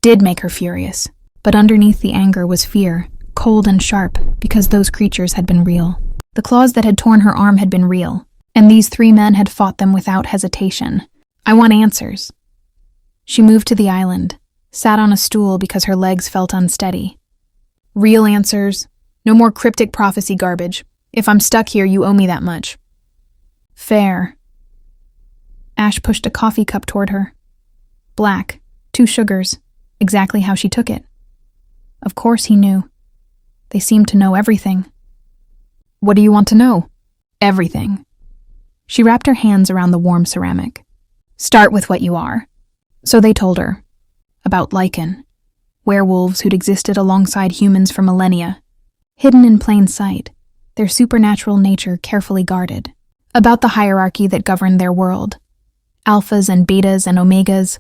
Did make her furious. But underneath the anger was fear, cold and sharp, because those creatures had been real. The claws that had torn her arm had been real, and these 3 men had fought them without hesitation. "I want answers." She moved to the island, sat on a stool because her legs felt unsteady. "Real answers. No more cryptic prophecy garbage. If I'm stuck here, you owe me that much." "Fair." Ash pushed a coffee cup toward her. Black, 2 sugars, exactly how she took it. Of course he knew. They seemed to know everything. "What do you want to know?" "Everything." She wrapped her hands around the warm ceramic. "Start with what you are." So they told her. About Lycan, werewolves who'd existed alongside humans for millennia, hidden in plain sight, their supernatural nature carefully guarded. About the hierarchy that governed their world. Alphas and betas and omegas,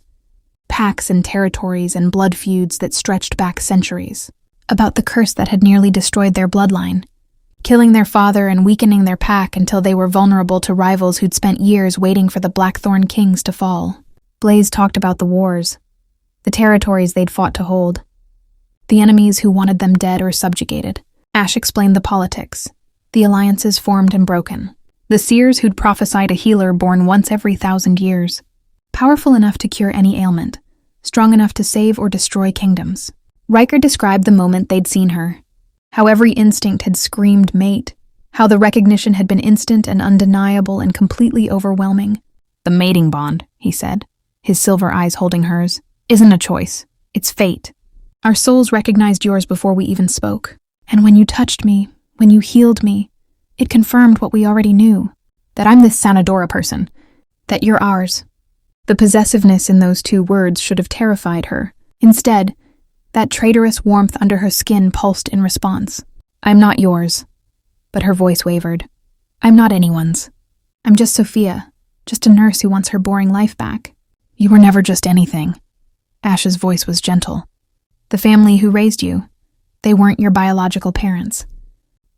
packs and territories and blood feuds that stretched back centuries. About the curse that had nearly destroyed their bloodline, killing their father and weakening their pack until they were vulnerable to rivals who'd spent years waiting for the Blackthorn Kings to fall. Blaze talked about the wars, the territories they'd fought to hold, the enemies who wanted them dead or subjugated. Ash explained the politics, the alliances formed and broken, the seers who'd prophesied a healer born once every 1,000 years, powerful enough to cure any ailment, strong enough to save or destroy kingdoms. Ryker described the moment they'd seen her, how every instinct had screamed mate, how the recognition had been instant and undeniable and completely overwhelming. "The mating bond," he said, his silver eyes holding hers, "isn't a choice. It's fate." Our souls recognized yours before we even spoke. And when you touched me, when you healed me, it confirmed what we already knew, that I'm this Sanadora person, that you're ours. The possessiveness in those 2 words should have terrified her. Instead, that traitorous warmth under her skin pulsed in response. I'm not yours. But her voice wavered. I'm not anyone's. I'm just Sophia, just a nurse who wants her boring life back. You were never just anything. Ash's voice was gentle. The family who raised you, they weren't your biological parents.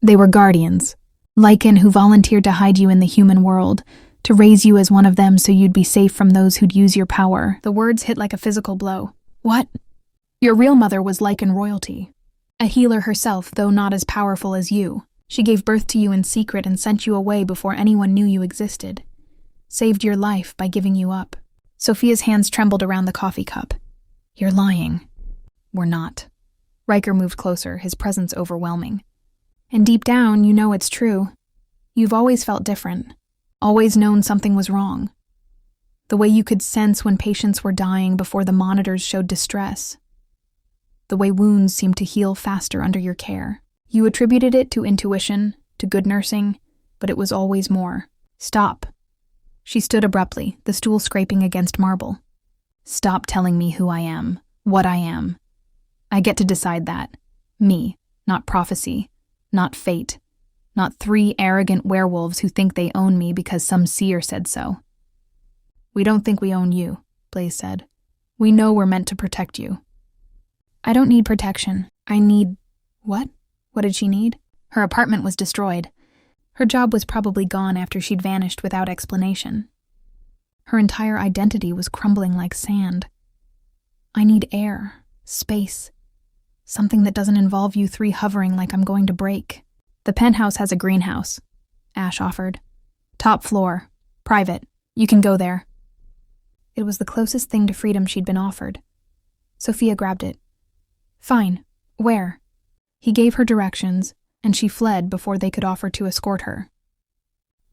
They were guardians, Lycan who volunteered to hide you in the human world, to raise you as one of them so you'd be safe from those who'd use your power. The words hit like a physical blow. What? Your real mother was Lycan royalty. A healer herself, though not as powerful as you. She gave birth to you in secret and sent you away before anyone knew you existed. Saved your life by giving you up. Sophia's hands trembled around the coffee cup. You're lying. We're not. Ryker moved closer, his presence overwhelming. And deep down, you know it's true. You've always felt different. Always known something was wrong. The way you could sense when patients were dying before the monitors showed distress. The way wounds seemed to heal faster under your care. You attributed it to intuition, to good nursing, but it was always more. Stop. She stood abruptly, the stool scraping against marble. Stop telling me who I am, what I am. I get to decide that. Me, not prophecy, not fate, not 3 arrogant werewolves who think they own me because some seer said so. We don't think we own you, Blaze said. We know we're meant to protect you. I don't need protection. I need... What? What did she need? Her apartment was destroyed. Her job was probably gone after she'd vanished without explanation. Her entire identity was crumbling like sand. I need air, space, something that doesn't involve you 3 hovering like I'm going to break. The penthouse has a greenhouse, Ash offered. Top floor, private. You can go there. It was the closest thing to freedom she'd been offered. Sophia grabbed it. Fine. Where? He gave her directions, and she fled before they could offer to escort her.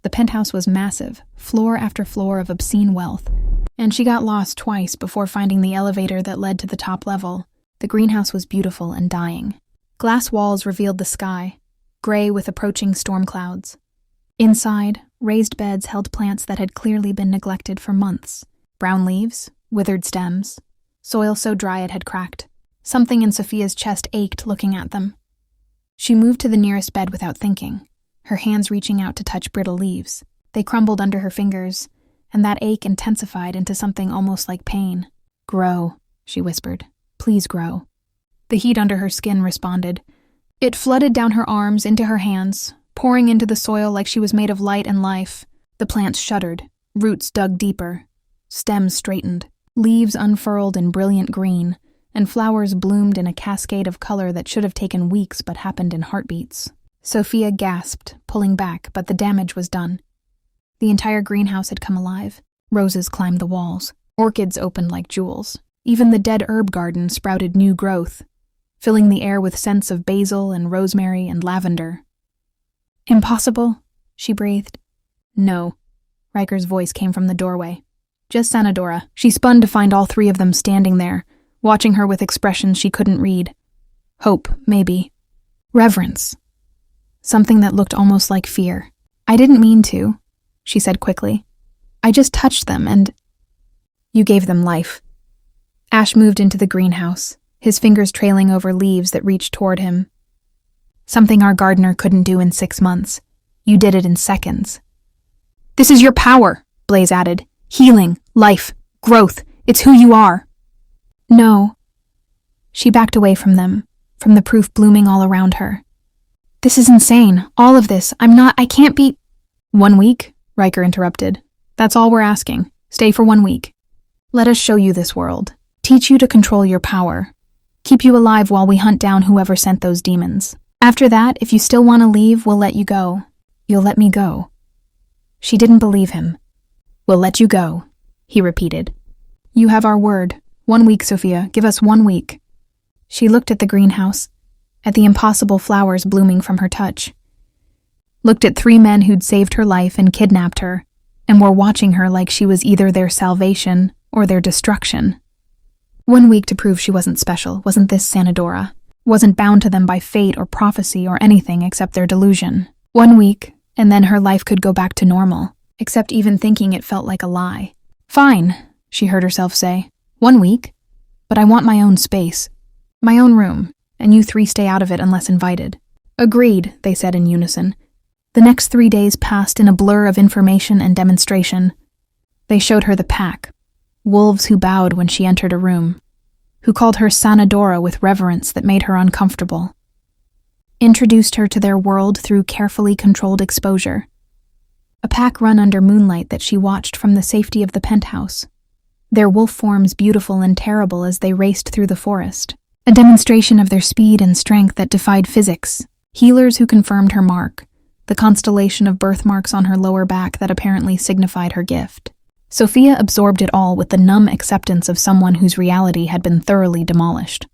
The penthouse was massive, floor after floor of obscene wealth, and she got lost twice before finding the elevator that led to the top level. The greenhouse was beautiful and dying. Glass walls revealed the sky, gray with approaching storm clouds. Inside, raised beds held plants that had clearly been neglected for months. Brown leaves, withered stems, soil so dry it had cracked. Something in Sophia's chest ached looking at them. She moved to the nearest bed without thinking, her hands reaching out to touch brittle leaves. They crumbled under her fingers, and that ache intensified into something almost like pain. Grow, she whispered. Please grow. The heat under her skin responded. It flooded down her arms, into her hands, pouring into the soil like she was made of light and life. The plants shuddered, roots dug deeper, stems straightened, leaves unfurled in brilliant green, and flowers bloomed in a cascade of color that should have taken weeks but happened in heartbeats. Sophia gasped, pulling back, but the damage was done. The entire greenhouse had come alive. Roses climbed the walls. Orchids opened like jewels. Even the dead herb garden sprouted new growth, filling the air with scents of basil and rosemary and lavender. Impossible, she breathed. No. Ryker's voice came from the doorway. Just Sanadora. She spun to find all 3 of them standing there, watching her with expressions she couldn't read. Hope, maybe. Reverence. Something that looked almost like fear. I didn't mean to, she said quickly. I just touched them and... You gave them life. Ash moved into the greenhouse, his fingers trailing over leaves that reached toward him. Something our gardener couldn't do in 6 months. You did it in seconds. This is your power, Blaze added. Healing, life, growth. It's who you are. No. She backed away from them, from the proof blooming all around her. This is insane. All of this. I can't be... 1 week? Ryker interrupted. That's all we're asking. Stay for 1 week. Let us show you this world. Teach you to control your power. Keep you alive while we hunt down whoever sent those demons. After that, if you still want to leave, we'll let you go. You'll let me go. She didn't believe him. We'll let you go, he repeated. You have our word. 1 week, Sophia. Give us 1 week. She looked at the greenhouse, at the impossible flowers blooming from her touch. Looked at 3 men who'd saved her life and kidnapped her, and were watching her like she was either their salvation or their destruction. 1 week to prove she wasn't special. Wasn't this Sanadora? Wasn't bound to them by fate or prophecy or anything except their delusion. 1 week, and then her life could go back to normal, except even thinking it felt like a lie. Fine, she heard herself say. 1 week? But I want my own space. My own room, and you 3 stay out of it unless invited. Agreed, they said in unison. The next 3 days passed in a blur of information and demonstration. They showed her the pack, wolves who bowed when she entered a room, who called her Sanadora with reverence that made her uncomfortable, introduced her to their world through carefully controlled exposure. A pack run under moonlight that she watched from the safety of the penthouse, their wolf forms beautiful and terrible as they raced through the forest, a demonstration of their speed and strength that defied physics, healers who confirmed her mark, the constellation of birthmarks on her lower back that apparently signified her gift. Sophia absorbed it all with the numb acceptance of someone whose reality had been thoroughly demolished.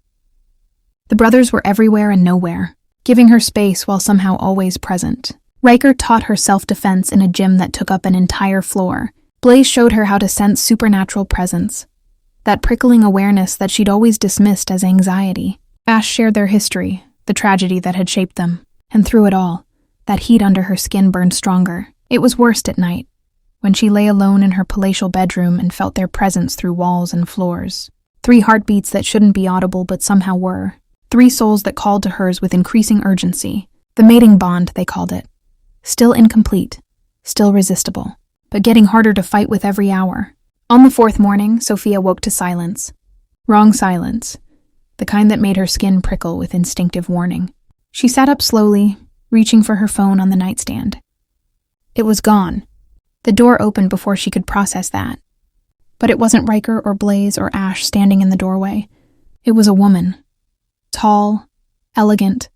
The brothers were everywhere and nowhere, giving her space while somehow always present. Ryker taught her self-defense in a gym that took up an entire floor. Blaze showed her how to sense supernatural presence, that prickling awareness that she'd always dismissed as anxiety. Ash shared their history, the tragedy that had shaped them, and through it all, that heat under her skin burned stronger. It was worst at night, when she lay alone in her palatial bedroom and felt their presence through walls and floors. 3 heartbeats that shouldn't be audible but somehow were. 3 souls that called to hers with increasing urgency. The mating bond, they called it. Still incomplete, still resistible, but getting harder to fight with every hour. On the 4th morning, Sophia woke to silence. Wrong silence, the kind that made her skin prickle with instinctive warning. She sat up slowly, reaching for her phone on the nightstand. It was gone. The door opened before she could process that. But it wasn't Ryker or Blaze or Ash standing in the doorway. It was a woman. Tall, elegant,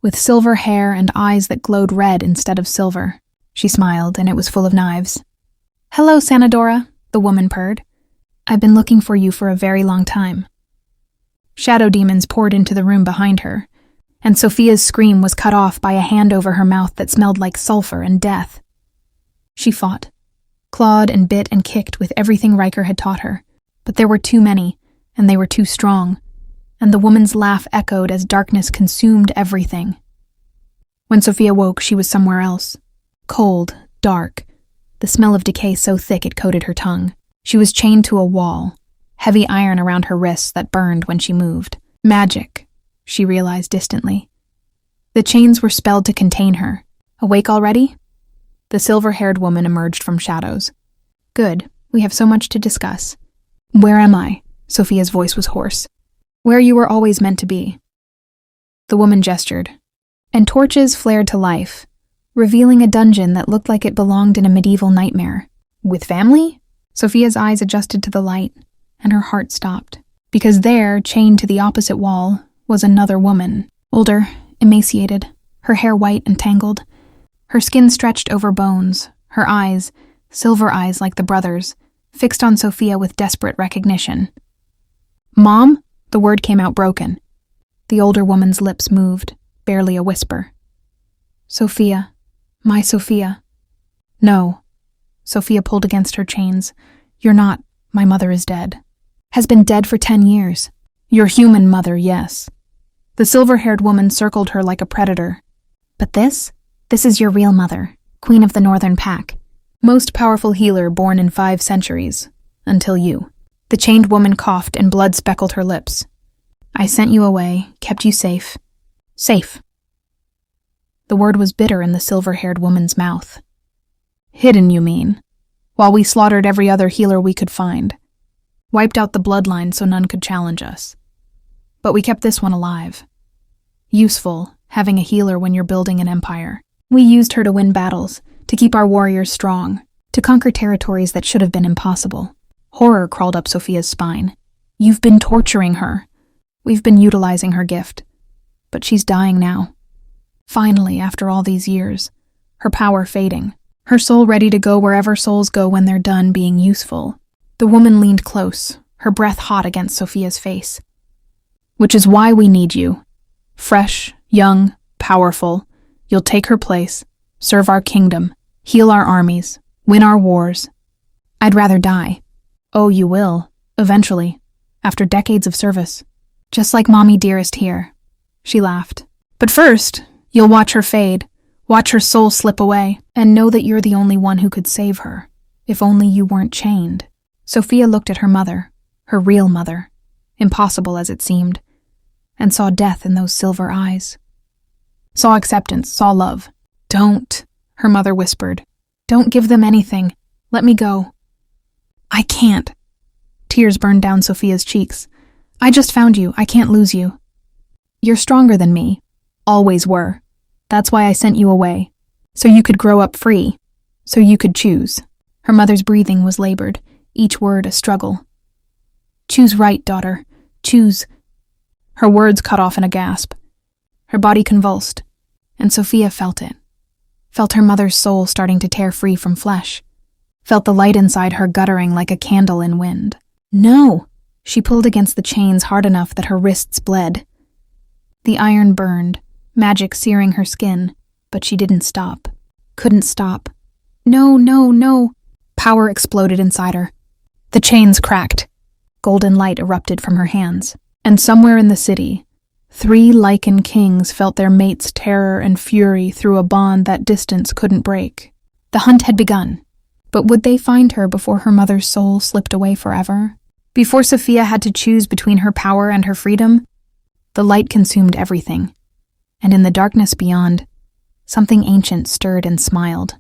with silver hair and eyes that glowed red instead of silver. She smiled, and it was full of knives. "Hello, Sanadora," the woman purred. "I've been looking for you for a very long time." Shadow demons poured into the room behind her, and Sophia's scream was cut off by a hand over her mouth that smelled like sulfur and death. She fought, clawed and bit and kicked with everything Ryker had taught her, but there were too many, and they were too strong, and the woman's laugh echoed as darkness consumed everything. When Sophia woke, she was somewhere else. Cold, dark, the smell of decay so thick it coated her tongue. She was chained to a wall, heavy iron around her wrists that burned when she moved. Magic, she realized distantly. The chains were spelled to contain her. Awake already? The silver-haired woman emerged from shadows. Good, we have so much to discuss. Where am I? Sophia's voice was hoarse. Where you were always meant to be. The woman gestured, and torches flared to life, revealing a dungeon that looked like it belonged in a medieval nightmare. With family? Sophia's eyes adjusted to the light, and her heart stopped, because there, chained to the opposite wall, was another woman, older, emaciated, her hair white and tangled. Her skin stretched over bones, her eyes, silver eyes like the brothers, fixed on Sophia with desperate recognition. "Mom?" The word came out broken. The older woman's lips moved, barely a whisper. "Sophia. My Sophia." "No." Sophia pulled against her chains. "You're not. My mother is dead. Has been dead for 10 years. Your human mother, yes." The silver-haired woman circled her like a predator. "But this? This is your real mother, Queen of the Northern Pack. Most powerful healer born in 5 centuries. Until you." The chained woman coughed and blood speckled her lips. "I sent you away, kept you safe. Safe." The word was bitter in the silver-haired woman's mouth. "Hidden, you mean? While we slaughtered every other healer we could find. Wiped out the bloodline so none could challenge us. But we kept this one alive. Useful, having a healer when you're building an empire. We used her to win battles, to keep our warriors strong, to conquer territories that should have been impossible." Horror crawled up Sophia's spine. "You've been torturing her. We've been utilizing her gift. But she's dying now. Finally, after all these years, her power fading, her soul ready to go wherever souls go when they're done being useful." The woman leaned close, her breath hot against Sophia's face. "Which is why we need you. Fresh, young, powerful. You'll take her place, serve our kingdom, heal our armies, win our wars." "I'd rather die." "Oh, you will, eventually, after decades of service. Just like Mommy Dearest here. She laughed. But first, you'll watch her fade, watch her soul slip away, and know that you're the only one who could save her, if only you weren't chained. Sophia looked at her mother, her real mother, impossible as it seemed, and saw death in those silver eyes. Saw acceptance, saw love. Don't, her mother whispered. Don't give them anything. Let me go. I can't. Tears burned down Sophia's cheeks. I just found you. I can't lose you. You're stronger than me. Always were. That's why I sent you away. So you could grow up free. So you could choose. Her mother's breathing was labored, each word a struggle. Choose right, daughter. Choose. Her words cut off in a gasp. Her body convulsed, and Sophia felt it. Felt her mother's soul starting to tear free from flesh. Felt the light inside her guttering like a candle in wind. No! She pulled against the chains hard enough that her wrists bled. The iron burned, magic searing her skin, but she didn't stop. Couldn't stop. No, no, no! Power exploded inside her. The chains cracked. Golden light erupted from her hands. And somewhere in the city, 3 Lycan Kings felt their mates' terror and fury through a bond that distance couldn't break. The hunt had begun, but would they find her before her mother's soul slipped away forever? Before Sophia had to choose between her power and her freedom, the light consumed everything, and in the darkness beyond, something ancient stirred and smiled.